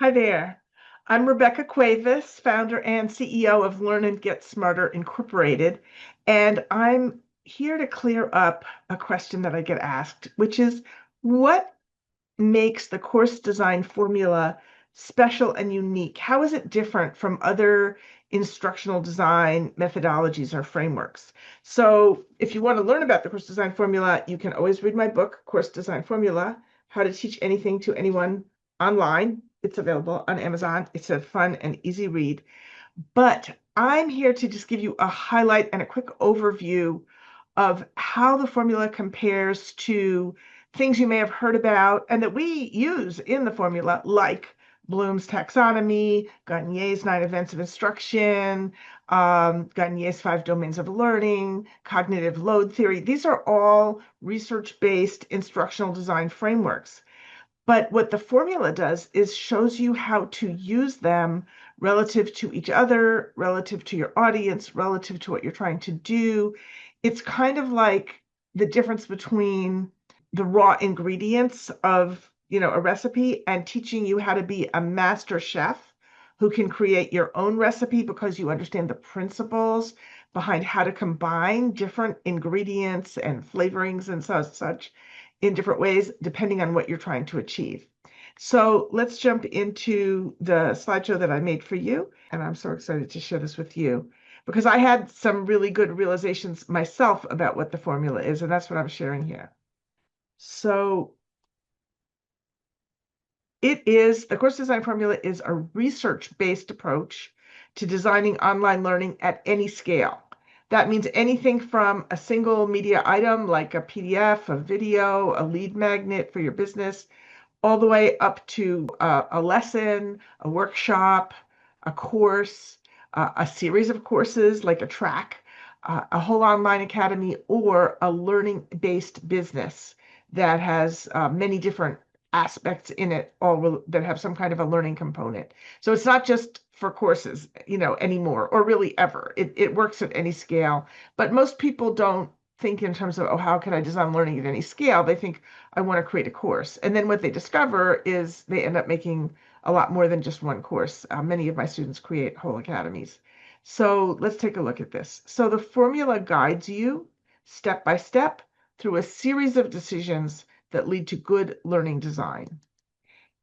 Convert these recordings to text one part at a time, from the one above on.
Hi there. I'm Rebecca Cuevas, founder and CEO of Learn and Get Smarter Incorporated, and I'm here to clear up a question that I get asked, which is what makes the course design formula special and unique? How is it different from other instructional design methodologies or frameworks? So, if you want to learn about the course design formula, you can always read my book, Course Design Formula: How to Teach Anything to Anyone Online. It's available on Amazon. It's a fun and easy read. But I'm here to just give you a highlight and a quick overview of how the formula compares to things you may have heard about and that we use in the formula, like Bloom's taxonomy, Garnier's 9 events of instruction, Garnier's 5 domains of learning, cognitive load theory. These are all research-based instructional design frameworks. But what the formula does is shows you how to use them relative to each other, relative to your audience, relative to what you're trying to do. It's kind of like the difference between the raw ingredients of, a recipe and teaching you how to be a master chef who can create your own recipe because you understand the principles behind how to combine different ingredients and flavorings and such in different ways, depending on what you're trying to achieve. So let's jump into the slideshow that I made for you. And I'm so excited to share this with you because I had some really good realizations myself about what the formula is, and that's what I'm sharing here. So the course design formula is a research-based approach to designing online learning at any scale. That means anything from a single media item like a PDF, a video, a lead magnet for your business, all the way up to a lesson, a workshop, a course, a series of courses like a track, a whole online academy, or a learning-based business that has many different aspects in it, all that have some kind of a learning component. So it's not just for courses, anymore, or really ever. It works at any scale, but most people don't think in terms of, oh, how can I design learning at any scale? They think, I want to create a course. And then what they discover is they end up making a lot more than just one course. Many of my students create whole academies. So let's take a look at this. So the formula guides you step by step through a series of decisions that lead to good learning design.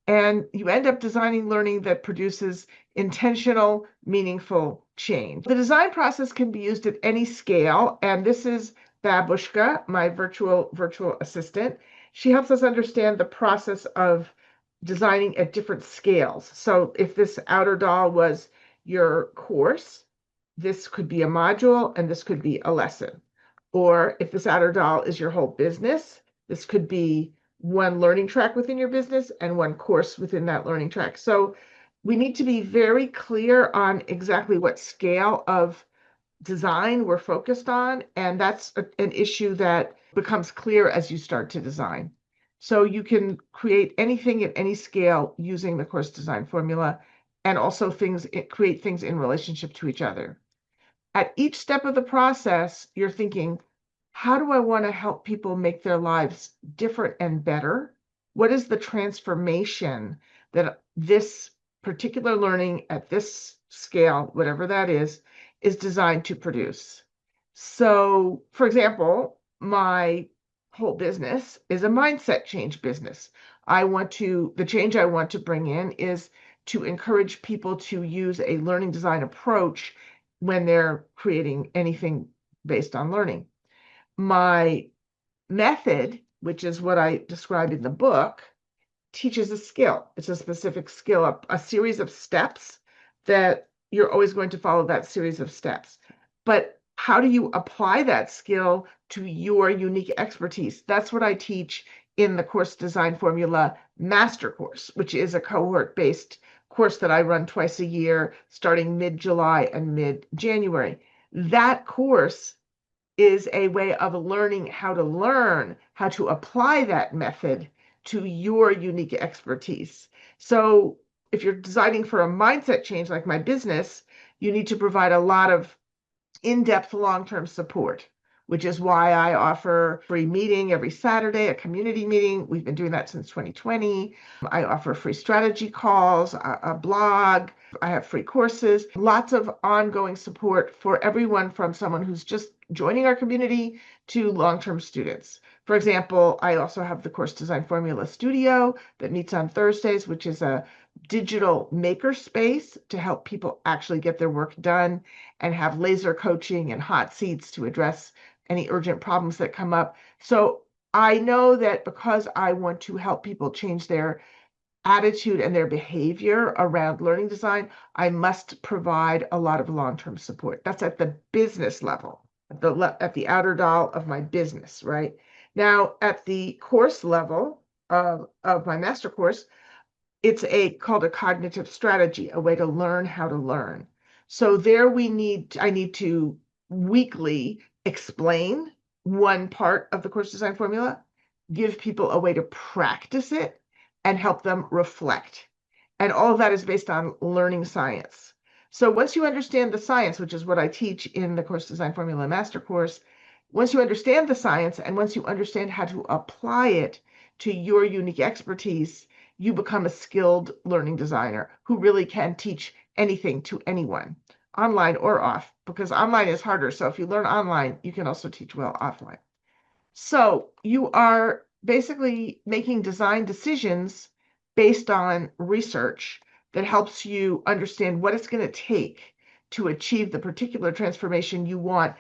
And you end up designing learning that produces intentional, meaningful change. The design process can be used at any scale, and this is Babushka, my virtual assistant. She helps us understand the process of designing at different scales. So if this outer doll was your course, this could be a module and this could be a lesson. Or if this outer doll is your whole business, this could be one learning track within your business and one course within that learning track. So we need to be very clear on exactly what scale of design we're focused on. And that's an issue that becomes clear as you start to design. So you can create anything at any scale using the course design formula, and also create things in relationship to each other. At each step of the process, you're thinking, how do I want to help people make their lives different and better? What is the transformation that this particular learning at this scale, whatever that is designed to produce? So, for example, my whole business is a mindset change business. The change I want to bring in is to encourage people to use a learning design approach when they're creating anything based on learning. My method, which is what I describe in the book, teaches a skill. It's a specific skill, a series of steps that you're always going to follow that series of steps. But how do you apply that skill to your unique expertise? That's what I teach in the Course Design Formula Master Course, which is a cohort-based course that I run twice a year, starting mid-July and mid-January. That course is a way of learning how to learn how to apply that method to your unique expertise. So if you're designing for a mindset change like my business, you need to provide a lot of in-depth long-term support, which is why I offer free meeting every Saturday, a community meeting. We've been doing that since 2020. I offer free strategy calls, a blog. I have free courses, lots of ongoing support for everyone from someone who's just joining our community to long-term students. For example, I also have the Course Design Formula Studio that meets on Thursdays, which is a digital maker space to help people actually get their work done, and have laser coaching and hot seats to address any urgent problems that come up. So I know that because I want to help people change their attitude and their behavior around learning design, I must provide a lot of long-term support. That's at the business level, at the outer doll of my business, right? Now, at the course level of my master course, it's called a cognitive strategy, a way to learn how to learn. So there I need to weekly explain one part of the course design formula, give people a way to practice it, and help them reflect. And all of that is based on learning science. So once you understand the science, which is what I teach in the Course Design Formula Master Course, once you understand the science and once you understand how to apply it to your unique expertise, you become a skilled learning designer who really can teach anything to anyone, online or off, because online is harder. So if you learn online, you can also teach well offline. So you are basically making design decisions based on research that helps you understand what it's going to take to achieve the particular transformation you want.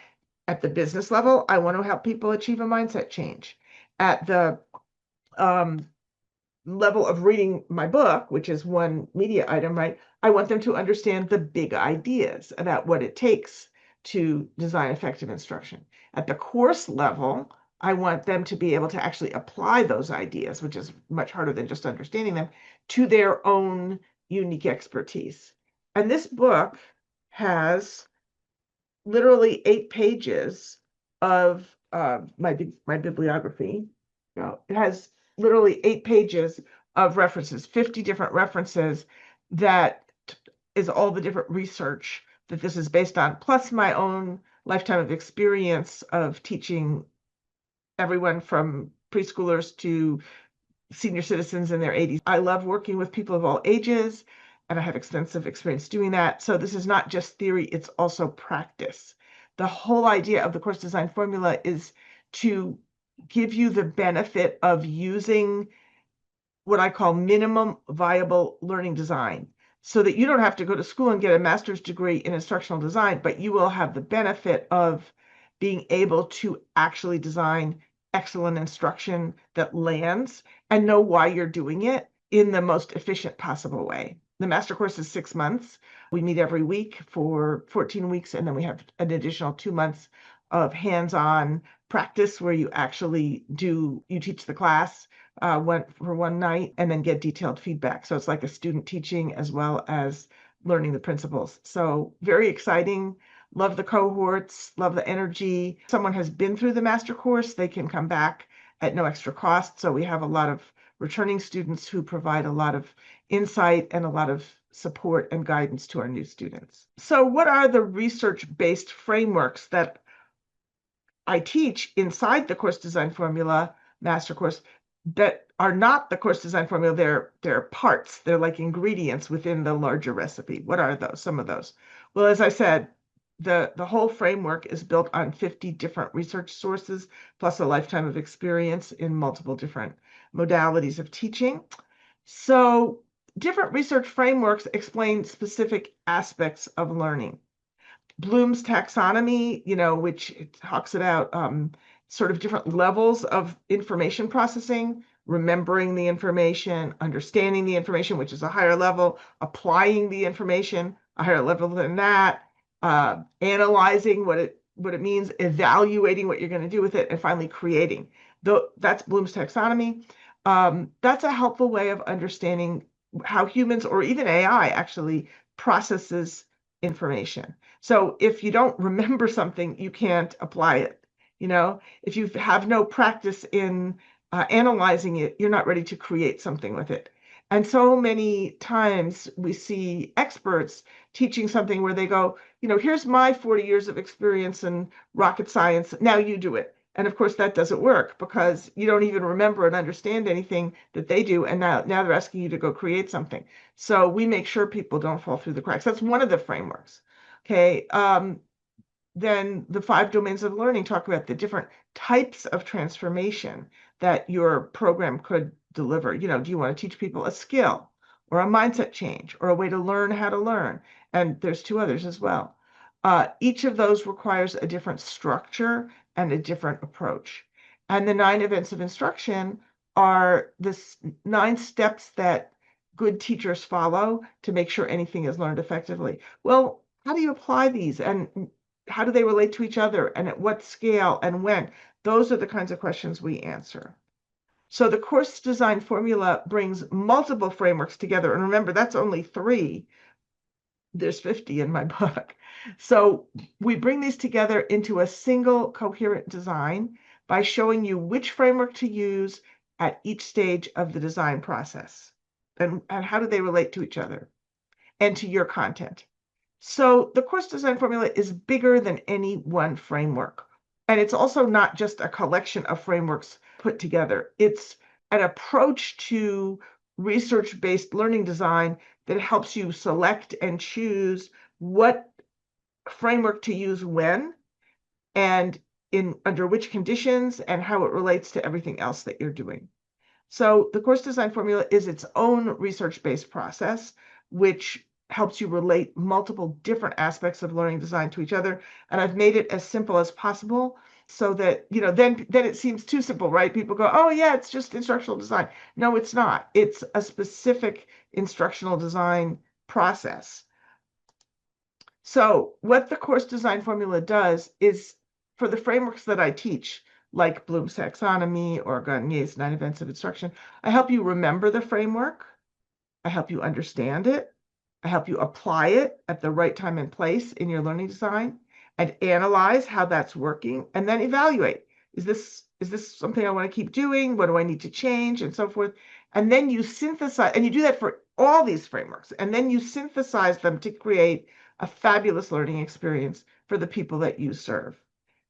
At the business level, I want to help people achieve a mindset change. At the level of reading my book, which is one media item, right? I want them to understand the big ideas about what it takes to design effective instruction. At the course level, I want them to be able to actually apply those ideas, which is much harder than just understanding them, to their own unique expertise. And this book has literally 8 pages of my bibliography. It has literally 8 pages of references, 50 different references. That is all the different research that this is based on, plus my own lifetime of experience of teaching everyone from preschoolers to senior citizens in their 80s. I love working with people of all ages, and I have extensive experience doing that. So this is not just theory, it's also practice. The whole idea of the course design formula is to give you the benefit of using what I call minimum viable learning design, so that you don't have to go to school and get a master's degree in instructional design, but you will have the benefit of being able to actually design excellent instruction that lands and know why you're doing it in the most efficient possible way. The master course is 6 months. We meet every week for 14 weeks, and then we have an additional 2 months of hands-on practice where you actually teach the class for one night and then get detailed feedback. So it's like a student teaching as well as learning the principles. So very exciting. Love the cohorts, love the energy. Someone has been through the master course, they can come back at no extra cost. So we have a lot of returning students who provide a lot of insight and a lot of support and guidance to our new students. So what are the research-based frameworks that I teach inside the Course Design Formula Master Course that are not the Course Design Formula? They're parts. They're like ingredients within the larger recipe. What are those? Some of those. Well, as I said, the whole framework is built on 50 different research sources, plus a lifetime of experience in multiple different modalities of teaching. So different research frameworks explain specific aspects of learning. Bloom's taxonomy, which talks about sort of different levels of information processing, remembering the information, understanding the information, which is a higher level, applying the information, a higher level than that, analyzing what it means, evaluating what you're going to do with it, and finally creating. That's Bloom's taxonomy. That's a helpful way of understanding how humans or even AI actually processes information. So if you don't remember something, you can't apply it. If you have no practice in analyzing it, you're not ready to create something with it. And so many times we see experts teaching something where they go, here's my 40 years of experience in rocket science. Now you do it. And of course, that doesn't work because you don't even remember and understand anything that they do. And now they're asking you to go create something. So we make sure people don't fall through the cracks. That's one of the frameworks. Okay. Then the 5 domains of learning talk about the different types of transformation that your program could deliver. Do you want to teach people a skill or a mindset change or a way to learn how to learn? And there's 2 others as well. Each of those requires a different structure and a different approach. And the 9 events of instruction are the 9 steps that good teachers follow to make sure anything is learned effectively. Well, how do you apply these? And how do they relate to each other, and at what scale and when? Those are the kinds of questions we answer. So the course design formula brings multiple frameworks together. And remember, that's only 3. There's 50 in my book. So we bring these together into a single coherent design by showing you which framework to use at each stage of the design process. And how do they relate to each other and to your content? So the course design formula is bigger than any one framework. And it's also not just a collection of frameworks put together. It's an approach to research-based learning design that helps you select and choose what framework to use when and under which conditions and how it relates to everything else that you're doing. So the course design formula is its own research-based process, which helps you relate multiple different aspects of learning design to each other. And I've made it as simple as possible so that, then it seems too simple, right? People go, oh yeah, it's just instructional design. No, it's not. It's a specific instructional design process. So what the course design formula does is, for the frameworks that I teach, like Bloom's taxonomy or Garnier's 9 events of instruction, I help you remember the framework. I help you understand it. I help you apply it at the right time and place in your learning design and analyze how that's working and then evaluate. Is this something I want to keep doing? What do I need to change? And so forth. And then you synthesize, and you do that for all these frameworks, and then you synthesize them to create a fabulous learning experience for the people that you serve.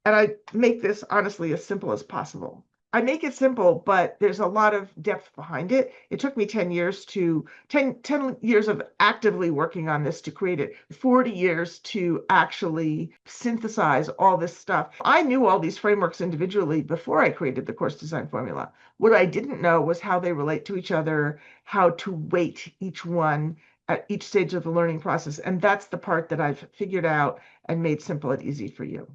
And I make this honestly as simple as possible. I make it simple, but there's a lot of depth behind it. It took me 10 years of actively working on this to create it, 40 years to actually synthesize all this stuff. I knew all these frameworks individually before I created the course design formula. What I didn't know was how they relate to each other, how to weight each one at each stage of the learning process. And that's the part that I've figured out and made simple and easy for you.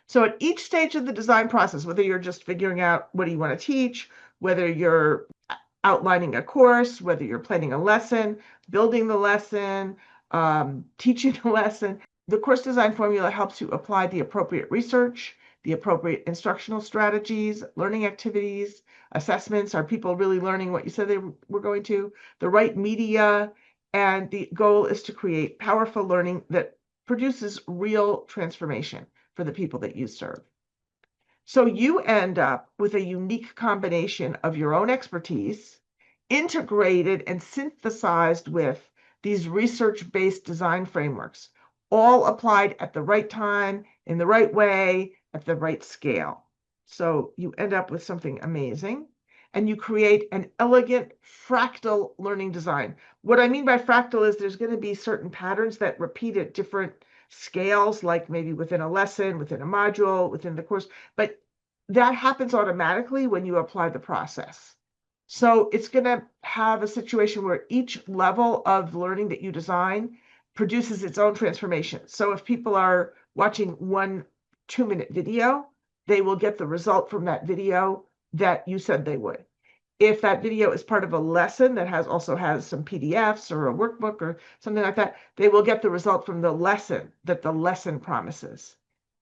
So at each stage of the design process, whether you're just figuring out what do you want to teach, whether you're outlining a course, whether you're planning a lesson, building the lesson, teaching the lesson, the course design formula helps you apply the appropriate research, the appropriate instructional strategies, learning activities, assessments. Are people really learning what you said they were going to? The right media. And the goal is to create powerful learning that produces real transformation for the people that you serve. So you end up with a unique combination of your own expertise, integrated and synthesized with these research-based design frameworks, all applied at the right time, in the right way, at the right scale. So you end up with something amazing, and you create an elegant fractal learning design. What I mean by fractal is there's going to be certain patterns that repeat at different scales, like maybe within a lesson, within a module, within the course, but that happens automatically when you apply the process. So it's going to have a situation where each level of learning that you design produces its own transformation. So if people are watching one 2-minute video, they will get the result from that video that you said they would. If that video is part of a lesson that also has some PDFs or a workbook or something like that, they will get the result from the lesson that the lesson promises.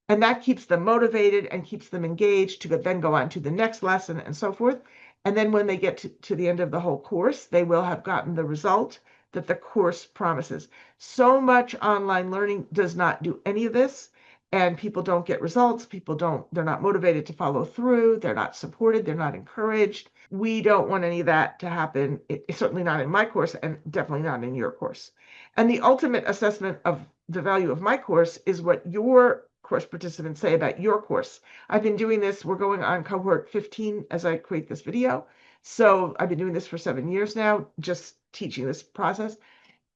And that keeps them motivated and keeps them engaged to then go on to the next lesson and so forth. And then when they get to the end of the whole course, they will have gotten the result that the course promises. So much online learning does not do any of this, and people don't get results. They're not motivated to follow through. They're not supported. They're not encouraged. we don't want any of that to happen. It's certainly not in my course and definitely not in your course. And the ultimate assessment of the value of my course is what your course participants say about your course. I've been doing this, we're going on cohort 15 as I create this video. So I've been doing this for 7 years now, just teaching this process.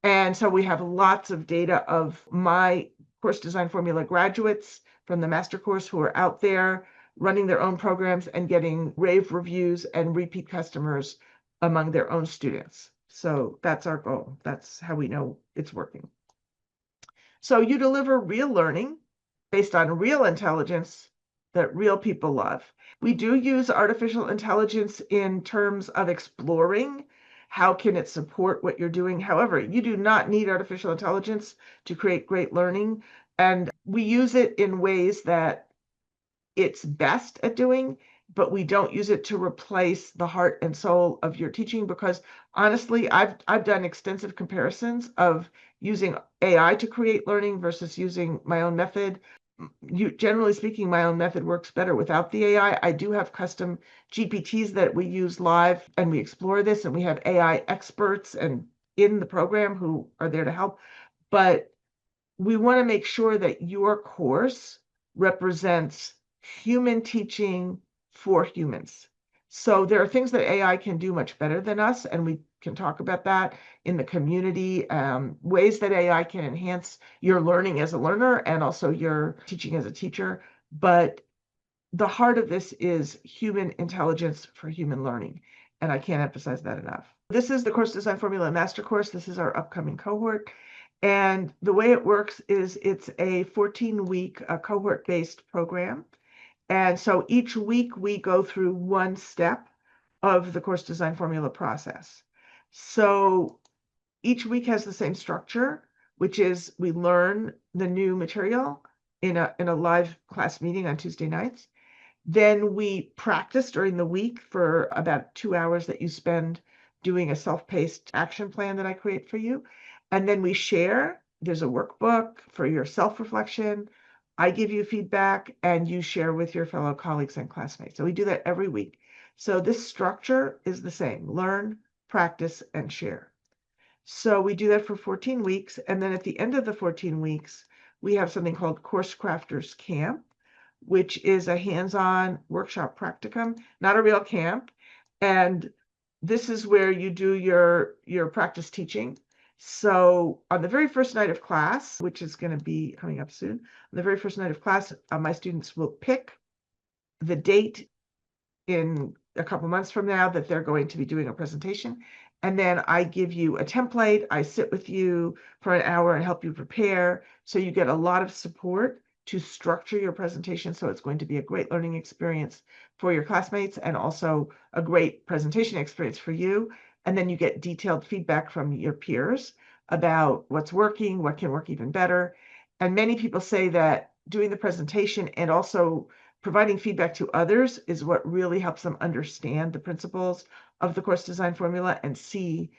And so we have lots of data of my course design formula graduates from the master course who are out there running their own programs and getting rave reviews and repeat customers among their own students. So that's our goal. That's how we know it's working. So you deliver real learning based on real intelligence that real people love. We do use artificial intelligence in terms of exploring how can it support what you're doing. However, you do not need artificial intelligence to create great learning. And we use it in ways that it's best at doing, but we don't use it to replace the heart and soul of your teaching, because honestly, I've done extensive comparisons of using AI to create learning versus using my own method. Generally speaking, my own method works better without the AI. I do have custom GPTs that we use live and we explore this, and we have AI experts and in the program who are there to help. But we want to make sure that your course represents human teaching for humans. So there are things that AI can do much better than us, and we can talk about that in the community, ways that AI can enhance your learning as a learner and also your teaching as a teacher. But the heart of this is human intelligence for human learning, and I can't emphasize that enough. This is the Course Design Formula Master Course. This is our upcoming cohort. And the way it works is it's a 14-week cohort-based program. And so each week we go through one step of the course design formula process. So each week has the same structure, which is we learn the new material in a live class meeting on Tuesday nights. Then we practice during the week for about 2 hours that you spend doing a self-paced action plan that I create for you. And then we share. There's a workbook for your self-reflection. I give you feedback and you share with your fellow colleagues and classmates. So we do that every week. So this structure is the same: learn, practice, and share. So we do that for 14 weeks. And then at the end of the 14 weeks, we have something called Course Crafters Camp, which is a hands-on workshop practicum, not a real camp. And this is where you do your practice teaching. So on the very first night of class, which is going to be coming up soon, on the very first night of class, my students will pick the date in a couple months from now that they're going to be doing a presentation. And then I give you a template. I sit with you for an hour and help you prepare. So you get a lot of support to structure your presentation. So it's going to be a great learning experience for your classmates and also a great presentation experience for you. And then you get detailed feedback from your peers about what's working, what can work even better. And many people say that doing the presentation and also providing feedback to others is what really helps them understand the principles of the course design formula and see,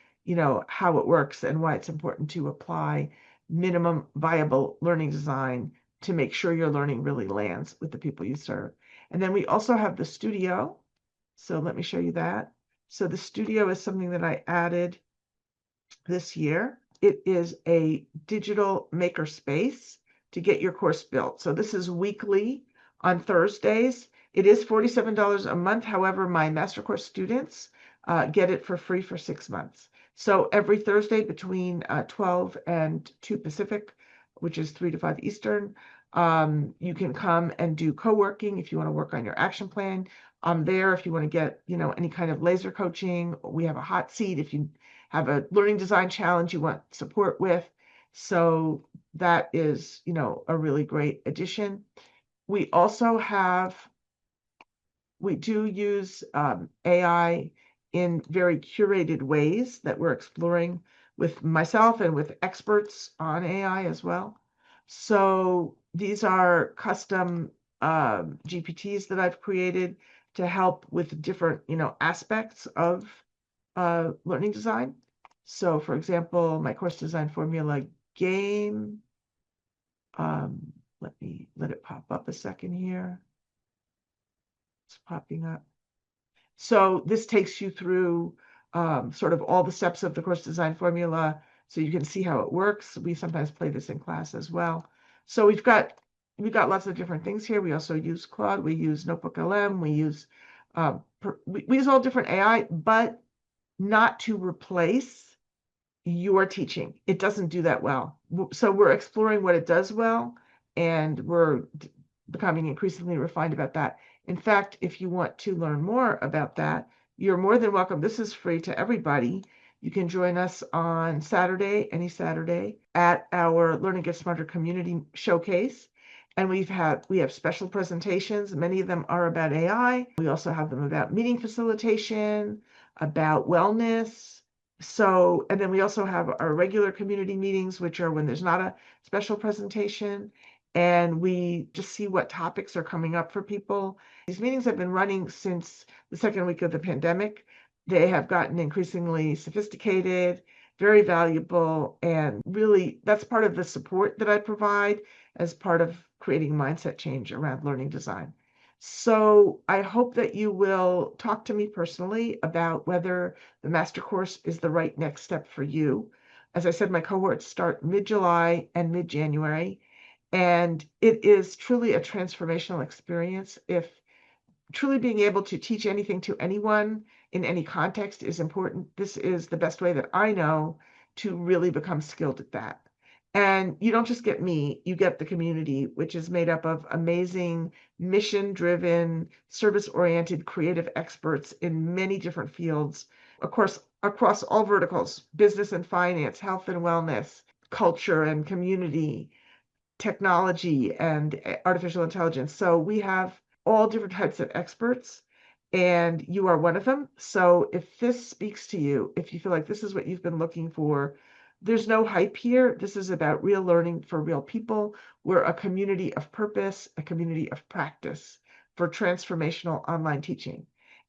how it works and why it's important to apply minimum viable learning design to make sure your learning really lands with the people you serve. And then we also have the studio. So let me show you that. So the studio is something that I added this year. It is a digital maker space to get your course built. So this is weekly on Thursdays. It is $47 a month. However, my master course students get it for free for 6 months. So every Thursday between 12 and 2 Pacific, which is 3 to 5 Eastern, you can come and do co-working if you want to work on your action plan. I'm there if you want to get, any kind of laser coaching. We have a hot seat if you have a learning design challenge you want support with. So that is, a really great addition. We do use AI in very curated ways that we're exploring with myself and with experts on AI as well. So these are custom GPTs that I've created to help with different, aspects of learning design. So for example, my course design formula game, let it pop up a second here. It's popping up. So this takes you through sort of all the steps of the course design formula so you can see how it works. We sometimes play this in class as well. So we've got lots of different things here. We also use Claude, we use Notebook LM, we use all different AI, but not to replace your teaching. It doesn't do that well. So we're exploring what it does well, and we're becoming increasingly refined about that. In fact, if you want to learn more about that, you're more than welcome. This is free to everybody. You can join us on Saturday, any Saturday, at our Learn and Get Smarter community showcase. And we have special presentations. Many of them are about AI. We also have them about meeting facilitation, about wellness. So, and then we also have our regular community meetings, which are when there's not a special presentation, and we just see what topics are coming up for people. These meetings have been running since the second week of the pandemic. They have gotten increasingly sophisticated, very valuable, and really that's part of the support that I provide as part of creating mindset change around learning design. So I hope that you will talk to me personally about whether the master course is the right next step for you. As I said, my cohorts start mid-July and mid-January, and it is truly a transformational experience. If truly being able to teach anything to anyone in any context is important, this is the best way that I know to really become skilled at that. And you don't just get me, you get the community, which is made up of amazing, mission-driven, service-oriented, creative experts in many different fields, of course, across all verticals, business and finance, health and wellness, culture and community, technology and artificial intelligence. So we have all different types of experts, and you are one of them. So if this speaks to you, if you feel like this is what you've been looking for, there's no hype here. This is about real learning for real people. We're a community of purpose, a community of practice for transformational online teaching.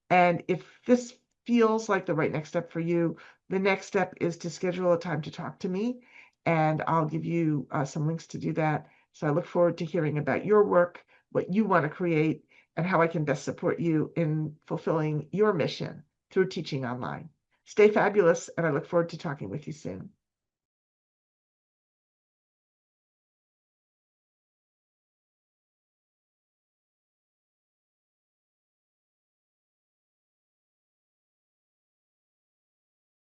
And if this feels like the right next step for you, the next step is to schedule a time to talk to me, and I'll give you some links to do that. So I look forward to hearing about your work, what you want to create, and how I can best support you in fulfilling your mission through teaching online. Stay fabulous, and I look forward to talking with you soon.